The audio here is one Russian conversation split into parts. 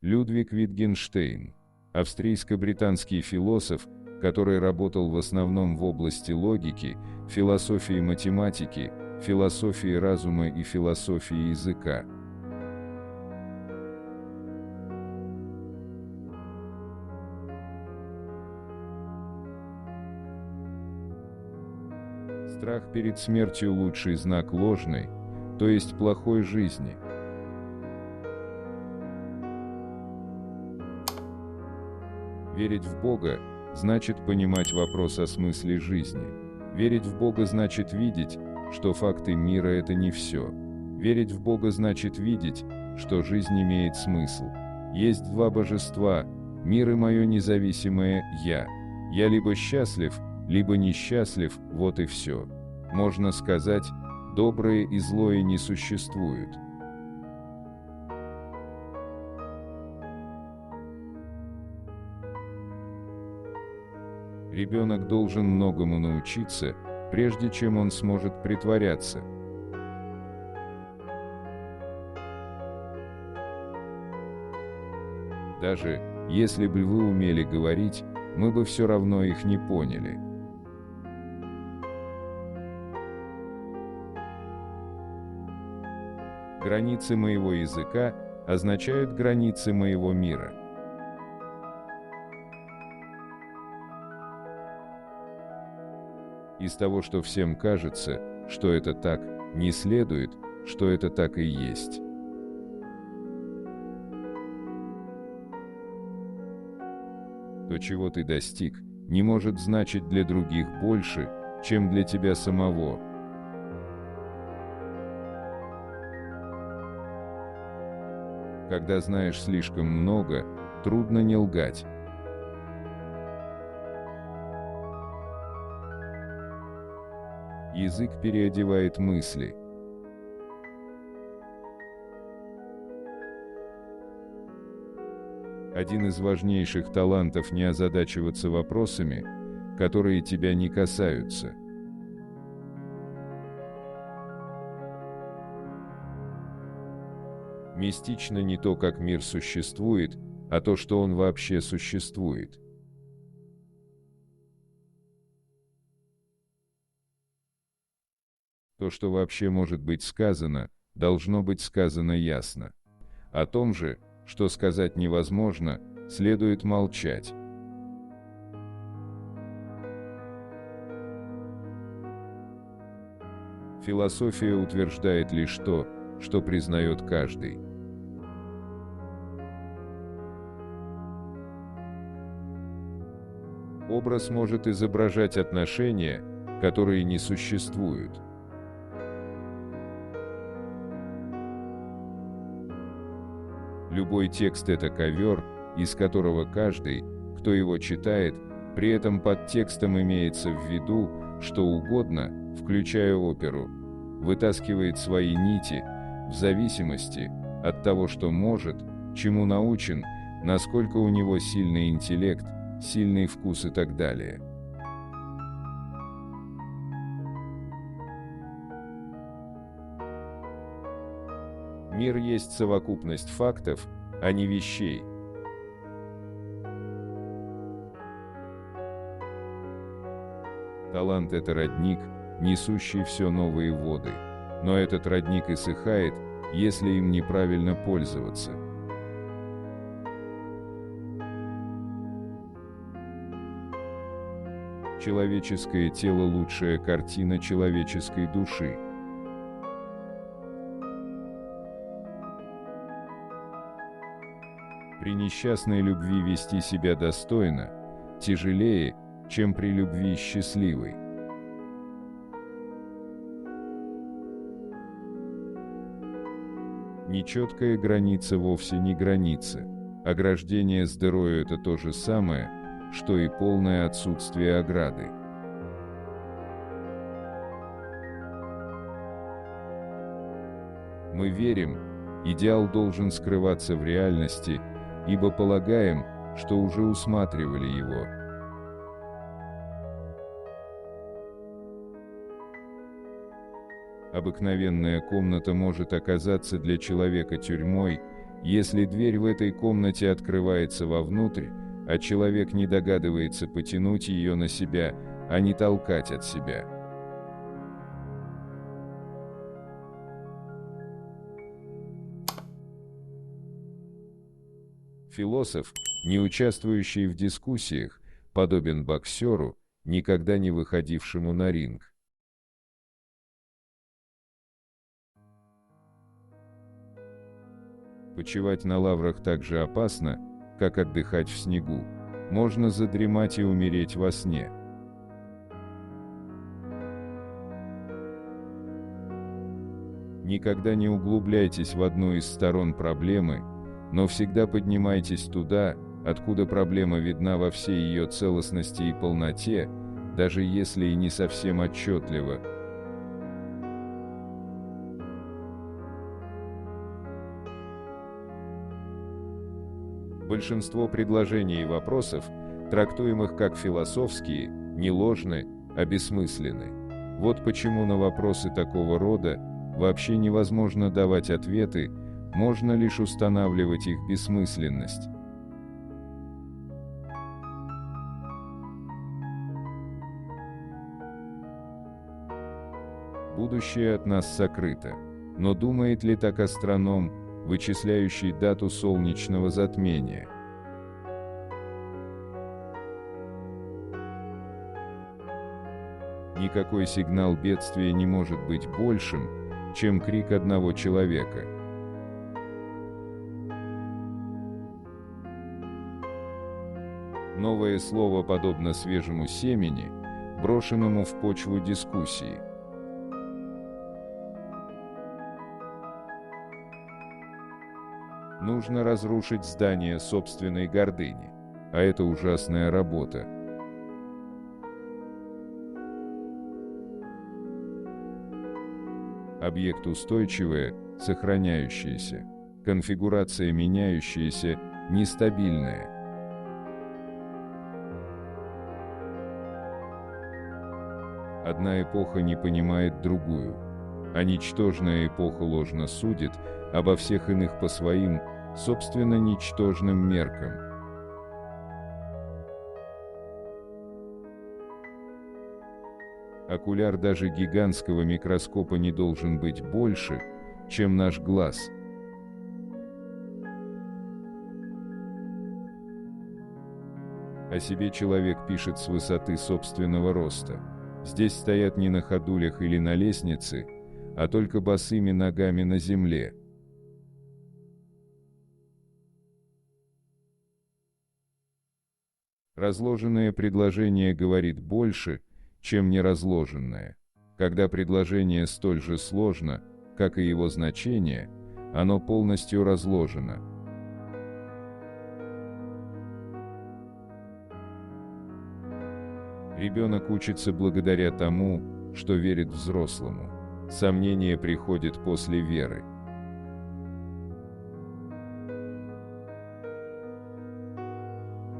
Людвиг Витгенштейн, австрийско-британский философ, который работал в основном в области логики, философии математики, философии разума и философии языка. Страх перед смертью – лучший знак ложной, то есть плохой жизни. Верить в Бога – значит понимать вопрос о смысле жизни. Верить в Бога значит видеть, что факты мира – это не все. Верить в Бога значит видеть, что жизнь имеет смысл. Есть два божества – мир и мое независимое «я». Я либо счастлив, либо несчастлив, вот и все. Можно сказать, доброе и злое не существует. Ребенок должен многому научиться, прежде чем он сможет притворяться. Даже если бы вы умели говорить, мы бы все равно их не поняли. Границы моего языка означают границы моего мира. Из того, что всем кажется, что это так, не следует, что это так и есть. То, чего ты достиг, не может значить для других больше, чем для тебя самого. Когда знаешь слишком много, трудно не лгать. Язык переодевает мысли. Один из важнейших талантов – не озадачиваться вопросами, которые тебя не касаются. Мистично не то, как мир существует, а то, что он вообще существует. То, что вообще может быть сказано, должно быть сказано ясно. О том же, что сказать невозможно, следует молчать. Философия утверждает лишь то, что признает каждый. Образ может изображать отношения, которые не существуют. Любой текст – это ковер, из которого каждый, кто его читает, при этом под текстом имеется в виду что угодно, включая оперу, вытаскивает свои нити, в зависимости от того, что может, чему научен, насколько у него сильный интеллект, сильный вкус и так далее. Мир есть совокупность фактов, а не вещей. Талант – это родник, несущий все новые воды. Но этот родник иссыхает, если им неправильно пользоваться. Человеческое тело – лучшая картина человеческой души. При несчастной любви вести себя достойно тяжелее, чем при любви счастливой. Нечеткая граница вовсе не граница. Ограждение с дырою – это то же самое, что и полное отсутствие ограды. Мы верим, идеал должен скрываться в реальности, ибо полагаем, что уже усматривали его. Обыкновенная комната может оказаться для человека тюрьмой, Если дверь в этой комнате открывается вовнутрь, а человек не догадывается потянуть ее на себя, а не толкать от себя. Философ, не участвующий в дискуссиях, подобен боксеру, никогда не выходившему на ринг. Почивать на лаврах так же опасно, как отдыхать в снегу. Можно задремать и умереть во сне. Никогда не углубляйтесь в одну из сторон проблемы, но всегда поднимайтесь туда, откуда проблема видна во всей ее целостности и полноте, даже если и не совсем отчетливо. Большинство предложений и вопросов, трактуемых как философские, не ложны, а бессмысленны. Вот почему на вопросы такого рода вообще невозможно давать ответы, можно лишь устанавливать их бессмысленность. Будущее от нас сокрыто. Но думает ли так астроном, вычисляющий дату солнечного затмения? Никакой сигнал бедствия не может быть большим, чем крик одного человека. Новое слово подобно свежему семени, брошенному в почву дискуссии. Нужно разрушить здание собственной гордыни, а это ужасная работа. Объект устойчивое, сохраняющееся. Конфигурация меняющаяся, нестабильная. Одна эпоха не понимает другую, а ничтожная эпоха ложно судит обо всех иных по своим, собственно, ничтожным меркам. Окуляр даже гигантского микроскопа не должен быть больше, чем наш глаз. О себе человек пишет с высоты собственного роста. Здесь стоят не на ходулях или на лестнице, а только босыми ногами на земле. Разложенное предложение говорит больше, чем неразложенное. Когда предложение столь же сложно, как и его значение, оно полностью разложено. Ребенок учится благодаря тому, что верит взрослому. Сомнение приходит после веры.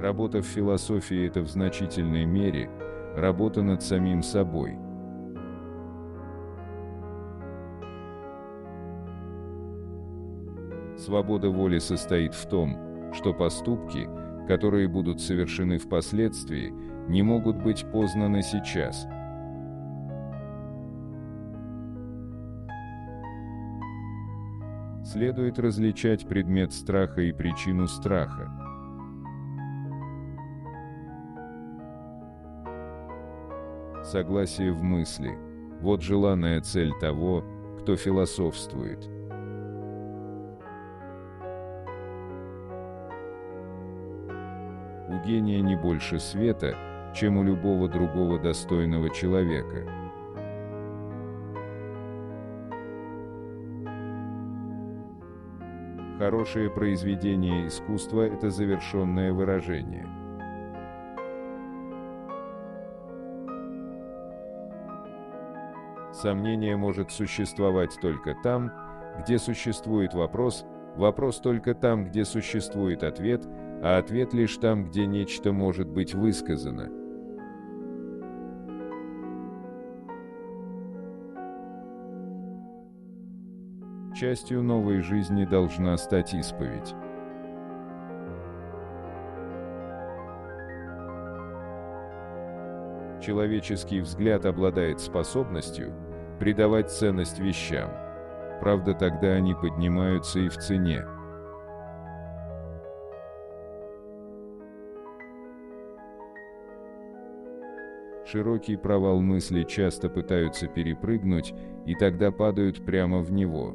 Работа в философии – это в значительной мере работа над самим собой. Свобода воли состоит в том, что поступки, которые будут совершены впоследствии, не могут быть познаны сейчас. Следует различать предмет страха и причину страха. Согласие в мысли – вот желанная цель того, кто философствует. У гения не больше света, чем у любого другого достойного человека. Хорошее произведение искусства – это завершенное выражение. Сомнение может существовать только там, где существует вопрос, вопрос только там, где существует ответ, а ответ лишь там, где нечто может быть высказано. Частью новой жизни должна стать исповедь. Человеческий взгляд обладает способностью придавать ценность вещам. Правда, тогда они поднимаются и в цене. Широкий провал мысли часто пытаются перепрыгнуть, и тогда падают прямо в него.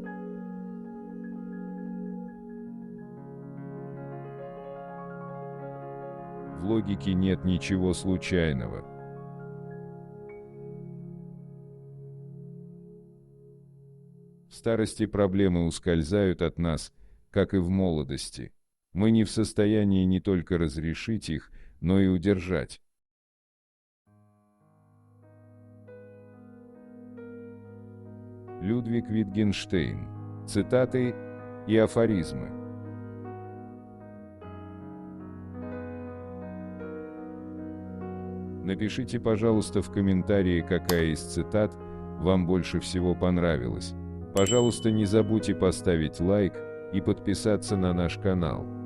В логике нет ничего случайного. В старости проблемы ускользают от нас, как и в молодости. Мы не в состоянии не только разрешить их, но и удержать. Людвиг Витгенштейн. Цитаты и афоризмы. Напишите, пожалуйста, в комментарии, какая из цитат вам больше всего понравилась. Пожалуйста, не забудьте поставить лайк и подписаться на наш канал.